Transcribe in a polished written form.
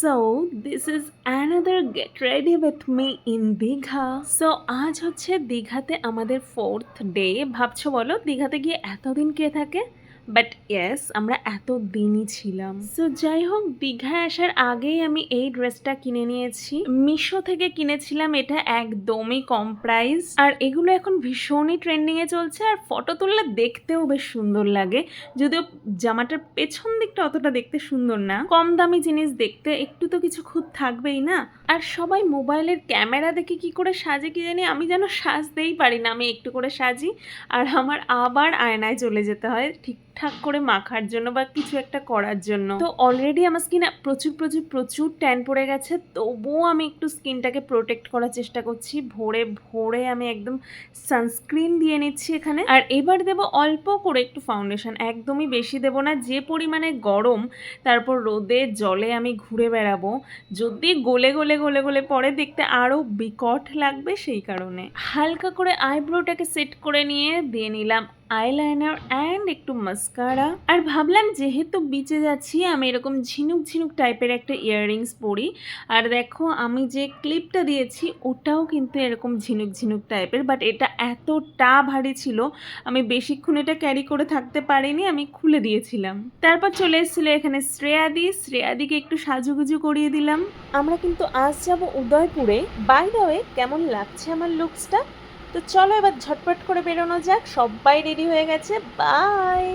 So this is another get ready with me in Digha. So আজ হচ্ছে দীঘাতে আমাদের 4th ডে. ভাবছো বলো দীঘাতে গিয়ে এতদিন কে থাকে? বাট ইয়েস, আমরা এত দিনই ছিলাম. সো যাই হোক, দীঘায় আসার আগেই আমি এই ড্রেসটা কিনে নিয়েছি. মিশো থেকে কিনেছিলাম. এটা একদমই কম প্রাইস, আর এগুলো এখন ভীষণই ট্রেন্ডিংয়ে চলছে, আর ফটো তুললে দেখতেও বেশ সুন্দর লাগে. যদিও জামাটার পেছন দিকটা অতটা দেখতে সুন্দর না. কম দামি জিনিস দেখতে একটু তো কিছু খুঁত থাকবেই না. আর সবাই মোবাইলের ক্যামেরা দেখে কি করে সাজে কি জানি, আমি যেন সাজতেই পারি না. আমি একটু করে সাজি আর আমার আবার আয়নায় চলে যেতে হয় ঠিকঠাক করে মাখার জন্য বা কিছু একটা করার জন্য. তো অলরেডি আমার স্কিনে প্রচুর প্রচুর প্রচুর ট্যান পড়ে গেছে, তবুও আমি একটু স্কিনটাকে প্রোটেক্ট করার চেষ্টা করছি. ভোরে ভোরে আমি একদম সানস্ক্রিন দিয়ে নিচ্ছি এখানে. আর এবার দেব অল্প করে একটু ফাউন্ডেশন, একদমই বেশি দেব না. যে পরিমাণে গরম, তারপর রোদে জলে আমি ঘুরে বেড়াবো, যদি গলে গলে গলে গলে পরে দেখতে আরও বিকট লাগবে. সেই কারণে হালকা করে আইব্রোটাকে সেট করে নিয়ে দিয়ে নিলাম আইলাইনার অ্যান্ড একটু মাস্কারা. আর ভাবলাম যেহেতু বিচে যাচ্ছি, আমি এরকম ঝিনুক ঝিনুক টাইপের একটা ইয়াররিংস পরি. আর দেখো, আমি যে ক্লিপটা দিয়েছি ওটাও কিন্তু এরকম ঝিনুক ঝিনুক টাইপের, বাট এটা এতটা ভারী ছিল আমি বেশিক্ষণ এটা ক্যারি করে থাকতে পারিনি, আমি খুলে দিয়েছিলাম. তারপর চলে এসেছিলো এখানে শ্রেয়াদিকে একটু সাজুগুজু করিয়ে দিলাম. আমরা কিন্তু আজ যাব উদয়পুরে. বাই দ্য ওয়ে, কেমন লাগছে আমার লুকসটা? তো চলো এবার ঝটপট করে বেরোনো যাক. সবাই রেডি হয়ে গেছে. বাই.